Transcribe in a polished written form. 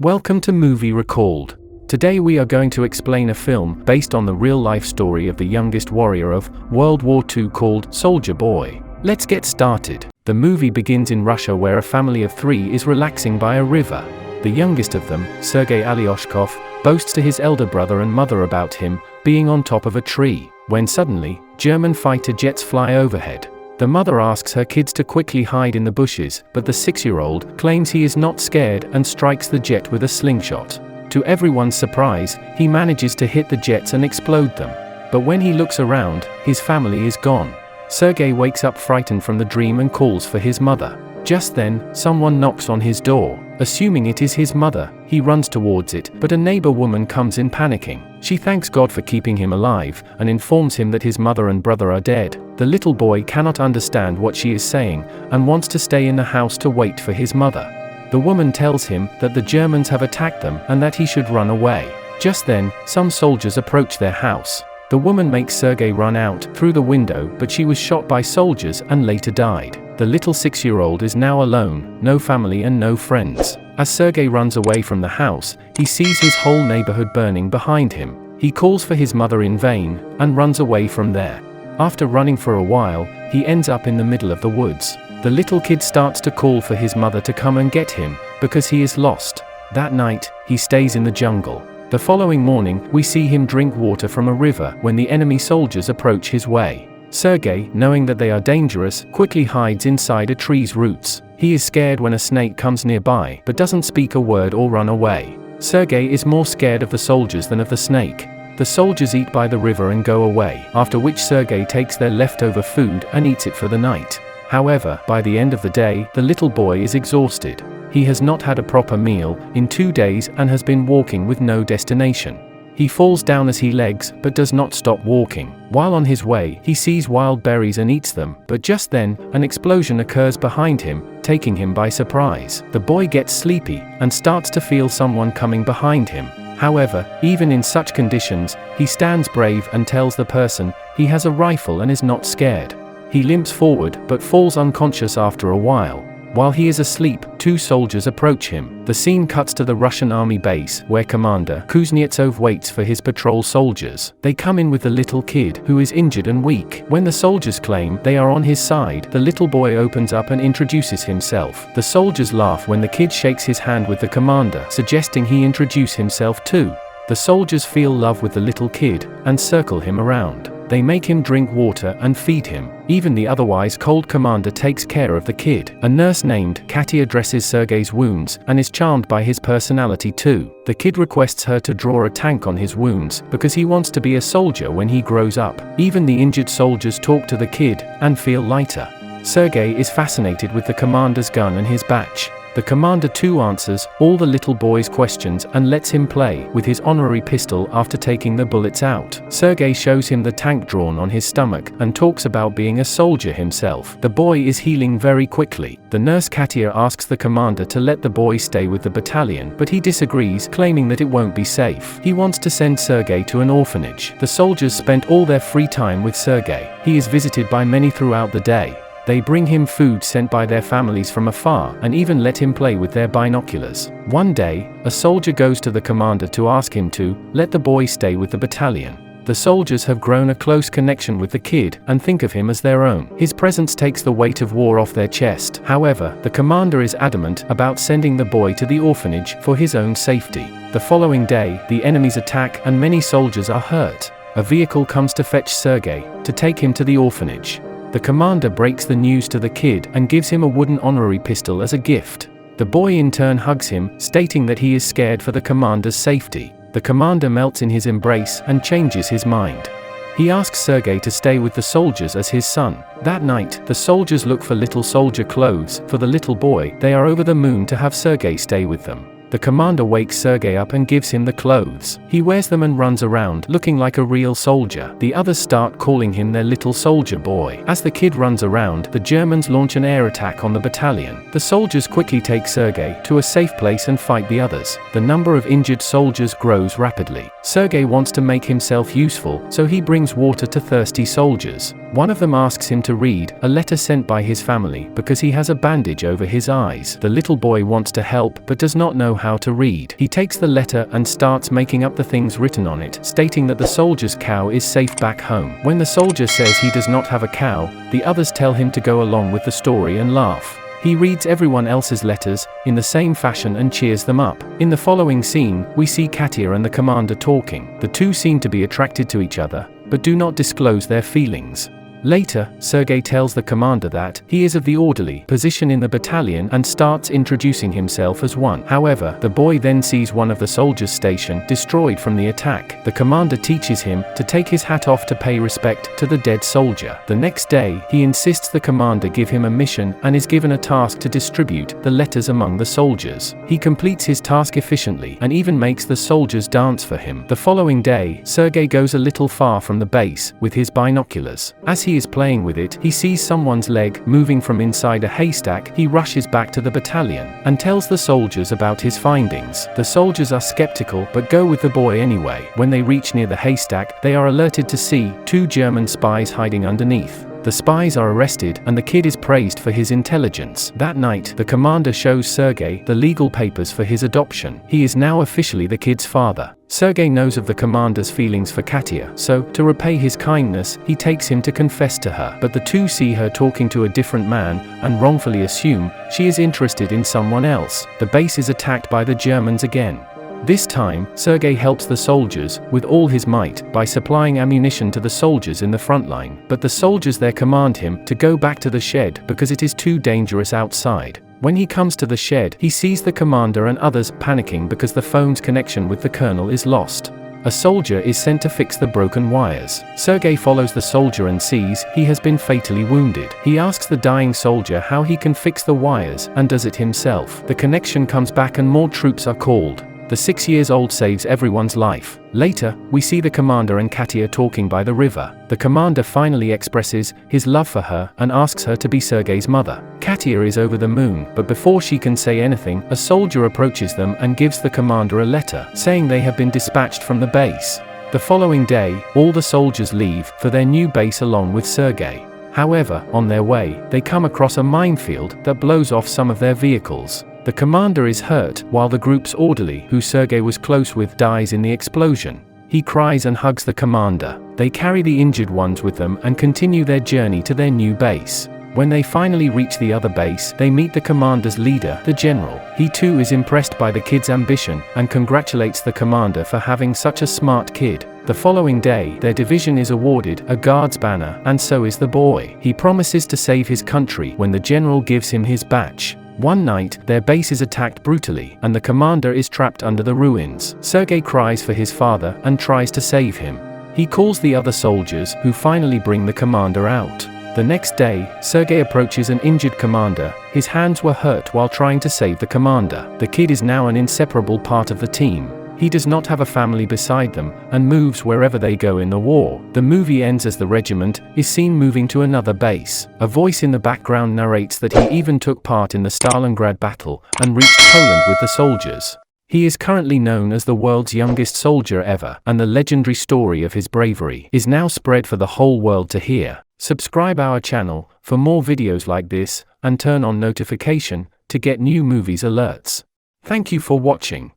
Welcome to Movie Recalled. Today we are going to explain a film based on the real-life story of the youngest warrior of World War II called Soldier Boy. Let's get started. The movie begins in Russia where a family of 3 is relaxing by a river. The youngest of them, Sergei Aleshkov, boasts to his elder brother and mother about him being on top of a tree, when suddenly, German fighter jets fly overhead. The mother asks her kids to quickly hide in the bushes, but the 6-year-old claims he is not scared and strikes the jet with a slingshot. To everyone's surprise, he manages to hit the jets and explode them. But when he looks around, his family is gone. Sergei wakes up frightened from the dream and calls for his mother. Just then, someone knocks on his door. Assuming it is his mother, he runs towards it, but a neighbor woman comes in panicking. She thanks God for keeping him alive, and informs him that his mother and brother are dead. The little boy cannot understand what she is saying, and wants to stay in the house to wait for his mother. The woman tells him that the Germans have attacked them and that he should run away. Just then, some soldiers approach their house. The woman makes Sergei run out through the window, but she was shot by soldiers and later died. The little 6-year-old is now alone, no family and no friends. As Sergei runs away from the house, he sees his whole neighborhood burning behind him. He calls for his mother in vain, and runs away from there. After running for a while, he ends up in the middle of the woods. The little kid starts to call for his mother to come and get him, because he is lost. That night, he stays in the jungle. The following morning, we see him drink water from a river when the enemy soldiers approach his way. Sergei, knowing that they are dangerous, quickly hides inside a tree's roots. He is scared when a snake comes nearby, but doesn't speak a word or run away. Sergei is more scared of the soldiers than of the snake. The soldiers eat by the river and go away, after which Sergei takes their leftover food and eats it for the night. However, by the end of the day, the little boy is exhausted. He has not had a proper meal in 2 days and has been walking with no destination. He falls down as he legs, but does not stop walking. While on his way, he sees wild berries and eats them, but just then, an explosion occurs behind him, taking him by surprise. The boy gets sleepy, and starts to feel someone coming behind him. However, even in such conditions, he stands brave and tells the person he has a rifle and is not scared. He limps forward, but falls unconscious after a while. While he is asleep, 2 soldiers approach him. The scene cuts to the Russian army base, where Commander Kuznetsov waits for his patrol soldiers. They come in with the little kid, who is injured and weak. When the soldiers claim they are on his side, the little boy opens up and introduces himself. The soldiers laugh when the kid shakes his hand with the commander, suggesting he introduce himself too. The soldiers feel love with the little kid, and circle him around. They make him drink water and feed him. Even the otherwise cold commander takes care of the kid. A nurse named Katia dresses Sergei's wounds, and is charmed by his personality too. The kid requests her to draw a tank on his wounds, because he wants to be a soldier when he grows up. Even the injured soldiers talk to the kid, and feel lighter. Sergei is fascinated with the commander's gun and his batch. The commander too answers all the little boy's questions and lets him play with his honorary pistol after taking the bullets out. Sergei shows him the tank drawn on his stomach and talks about being a soldier himself. The boy is healing very quickly. The nurse Katia asks the commander to let the boy stay with the battalion, but he disagrees, claiming that it won't be safe. He wants to send Sergei to an orphanage. The soldiers spent all their free time with Sergei. He is visited by many throughout the day. They bring him food sent by their families from afar, and even let him play with their binoculars. One day, a soldier goes to the commander to ask him to let the boy stay with the battalion. The soldiers have grown a close connection with the kid, and think of him as their own. His presence takes the weight of war off their chest. However, the commander is adamant about sending the boy to the orphanage for his own safety. The following day, the enemies attack and many soldiers are hurt. A vehicle comes to fetch Sergei, to take him to the orphanage. The commander breaks the news to the kid and gives him a wooden honorary pistol as a gift. The boy in turn hugs him, stating that he is scared for the commander's safety. The commander melts in his embrace and changes his mind. He asks Sergei to stay with the soldiers as his son. That night, the soldiers look for little soldier clothes for the little boy. They are over the moon to have Sergei stay with them. The commander wakes Sergei up and gives him the clothes. He wears them and runs around, looking like a real soldier. The others start calling him their little soldier boy. As the kid runs around, the Germans launch an air attack on the battalion. The soldiers quickly take Sergei to a safe place and fight the others. The number of injured soldiers grows rapidly. Sergei wants to make himself useful, so he brings water to thirsty soldiers. One of them asks him to read a letter sent by his family because he has a bandage over his eyes. The little boy wants to help but does not know how to read. He takes the letter and starts making up the things written on it, stating that the soldier's cow is safe back home. When the soldier says he does not have a cow, the others tell him to go along with the story and laugh. He reads everyone else's letters in the same fashion and cheers them up. In the following scene, we see Katya and the commander talking. The two seem to be attracted to each other, but do not disclose their feelings. Later, Sergei tells the commander that he is of the orderly position in the battalion and starts introducing himself as one. However, the boy then sees one of the soldiers' station destroyed from the attack. The commander teaches him to take his hat off to pay respect to the dead soldier. The next day, he insists the commander give him a mission and is given a task to distribute the letters among the soldiers. He completes his task efficiently and even makes the soldiers dance for him. The following day, Sergei goes a little far from the base with his binoculars. As he is playing with it, he sees someone's leg moving from inside a haystack. He rushes back to the battalion and tells the soldiers about his findings. The soldiers are skeptical but go with the boy anyway. When they reach near the haystack, they are alerted to see 2 German spies hiding underneath. The spies are arrested and the kid is praised for his intelligence. That night, the commander shows Sergei the legal papers for his adoption. He is now officially the kid's father. Sergei knows of the commander's feelings for Katya, so, to repay his kindness, he takes him to confess to her. But the two see her talking to a different man, and wrongfully assume she is interested in someone else. The base is attacked by the Germans again. This time, Sergei helps the soldiers with all his might by supplying ammunition to the soldiers in the front line, but the soldiers there command him to go back to the shed because it is too dangerous outside. When he comes to the shed, he sees the commander and others panicking because the phone's connection with the colonel is lost. A soldier is sent to fix the broken wires. Sergei follows the soldier and sees he has been fatally wounded. He asks the dying soldier how he can fix the wires and does it himself. The connection comes back and more troops are called. The 6-year-old saves everyone's life. Later, we see the commander and Katya talking by the river. The commander finally expresses his love for her and asks her to be Sergei's mother. Katya is over the moon, but before she can say anything, a soldier approaches them and gives the commander a letter, saying they have been dispatched from the base. The following day, all the soldiers leave for their new base along with Sergei. However, on their way, they come across a minefield that blows off some of their vehicles. The commander is hurt, while the group's orderly, who Sergei was close with, dies in the explosion. He cries and hugs the commander. They carry the injured ones with them and continue their journey to their new base. When they finally reach the other base, they meet the commander's leader, the general. He too is impressed by the kid's ambition and congratulates the commander for having such a smart kid. The following day, their division is awarded a guard's banner, and so is the boy. He promises to save his country when the general gives him his badge. One night, their base is attacked brutally, and the commander is trapped under the ruins. Sergei cries for his father and tries to save him. He calls the other soldiers, who finally bring the commander out. The next day, Sergei approaches an injured commander. His hands were hurt while trying to save the commander. The kid is now an inseparable part of the team. He does not have a family beside them, and moves wherever they go in the war. The movie ends as the regiment is seen moving to another base. A voice in the background narrates that he even took part in the Stalingrad battle, and reached Poland with the soldiers. He is currently known as the world's youngest soldier ever, and the legendary story of his bravery is now spread for the whole world to hear. Subscribe our channel for more videos like this, and turn on notification to get new movies alerts. Thank you for watching.